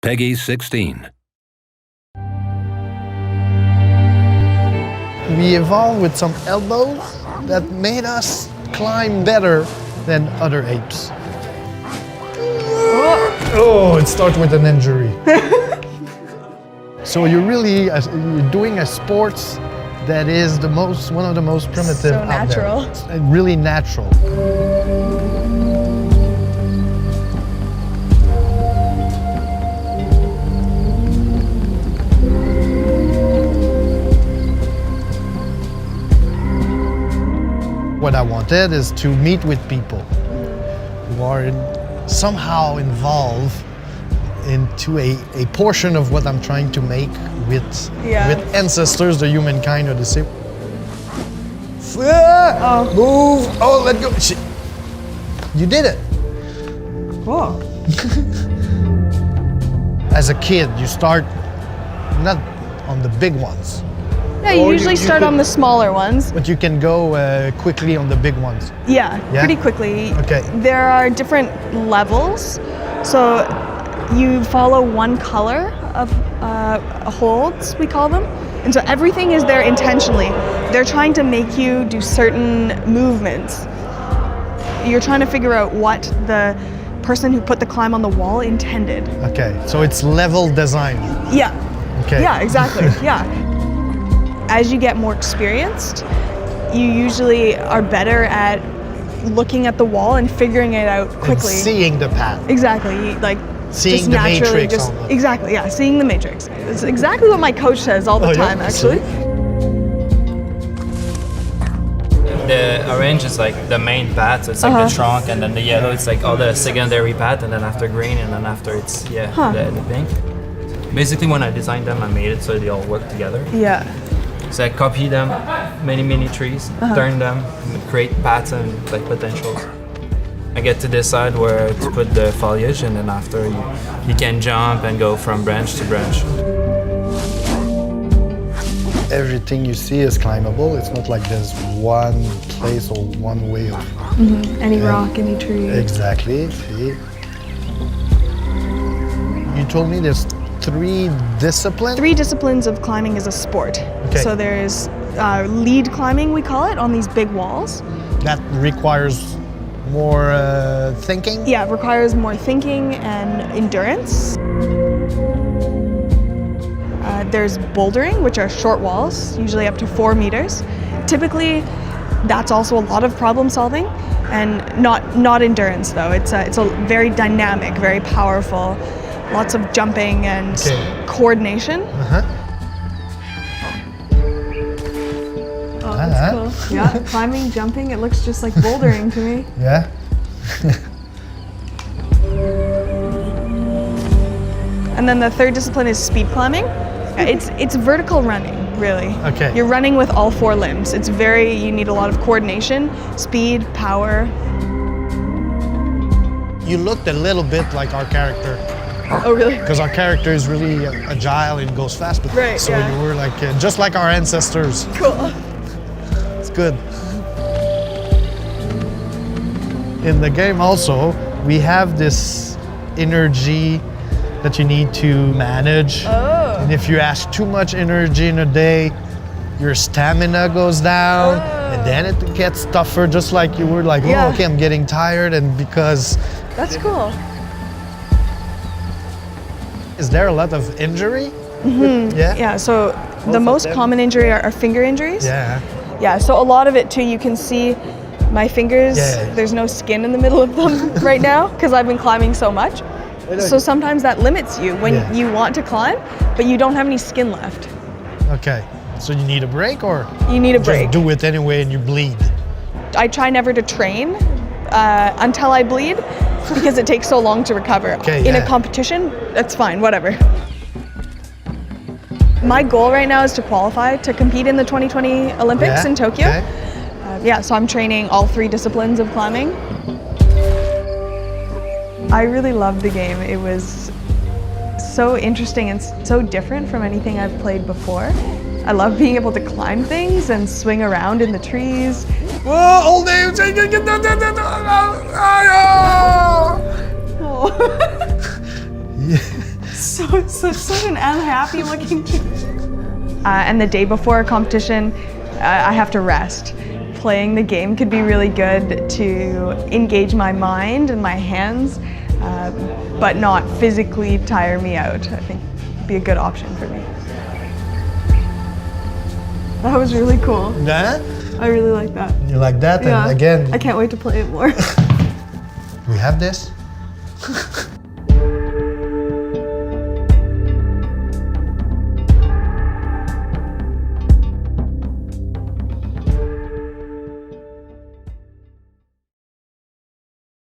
Peggy 16. We evolved with some elbows that made us climb better than other apes. Oh, it starts with an injury. So you're doing a sports that is one of the most primitive So out natural. there. It's really natural. What I wanted is to meet with people who are somehow involved into a portion of what I'm trying to make with Ancestors, the Humankind Odyssey. Move! Oh, let go! You did it! Cool. As a kid, you start not on the big ones, Yeah, you usually start on the smaller ones. but you can go quickly on the big ones. Yeah, Yeah? pretty quickly. Okay. There are different levels. So you follow one color of holds, we call them. And so everything is there intentionally. They're trying to make you do certain movements. You're trying to figure out what the person who put the climb on the wall intended. Okay, so it's level design. Yeah. Okay. Yeah, exactly. Yeah. As you get more experienced, you usually are better at looking at the wall and figuring it out And quickly. seeing the path. Exactly. Like Seeing just the naturally matrix almost. exactly, yeah, seeing the matrix. It's exactly what my coach says all the Oh, yeah? time actually. The orange is like the main path, so it's like the trunk, and then the yellow it's like all the secondary path, and then after green, and then after it's the pink. Basically, when I designed them, I made it so they all work together. Yeah. So I copy them, many trees, turn them, create paths and like potentials. I get to decide where to put the foliage, and then after you can jump and go from branch to branch. Everything you see is climbable. It's not like there's one place or one way of. Any rock, any tree. Exactly. See? You told me there's 3 disciplines? 3 disciplines of climbing is a sport. Okay. So there's lead climbing, we call it, on these big walls. That requires more thinking? Yeah, it requires more thinking and endurance. There's bouldering, which are short walls, usually up to 4 meters. Typically, that's also a lot of problem solving, and not endurance though. It's a very dynamic, very powerful, lots of jumping and coordination. Oh, that's cool. Yeah, climbing, jumping, it looks just like bouldering to me. Yeah. And then the 3rd discipline is speed climbing. It's vertical running, really. Okay. You're running with all 4 limbs. You need a lot of coordination, speed, power. You looked a little bit like our character. Oh, really? Because our character is really agile and goes fast. But Right, so yeah. you were like, just like our ancestors. Cool. It's good. In the game also, we have this energy that you need to manage. Oh. And if you ask too much energy in a day, your stamina goes down, and then it gets tougher, just like you were like, Yeah. oh, okay, I'm getting tired, and because... That's cool. Is there a lot of injury? Yeah? Yeah, so the of most them? common injury are finger injuries. Yeah. Yeah, so a lot of it too, you can see my fingers, Yeah. there's no skin in the middle of them right now because I've been climbing so much. So sometimes that limits you when you want to climb, but you don't have any skin left. Okay. So you need a break, or You need a break. just do it anyway and you bleed? I try never to train until I bleed because it takes so long to recover. Okay, In a yeah. competition, that's fine, whatever. My goal right now is to qualify to compete in the 2020 Olympics Yeah, in Tokyo. okay. So I'm training all 3 disciplines of climbing. I really loved the game. It was so interesting and so different from anything I've played before. I love being able to climb things and swing around in the trees. Whoa, old name! Oh. So such an unhappy looking. And the day before a competition, I have to rest. Playing the game could be really good to engage my mind and my hands, but not physically tire me out. I think it'd be a good option for me. That was really cool. Yeah? I really like that. You like that? Yeah. And again, I can't wait to play it more. we have this.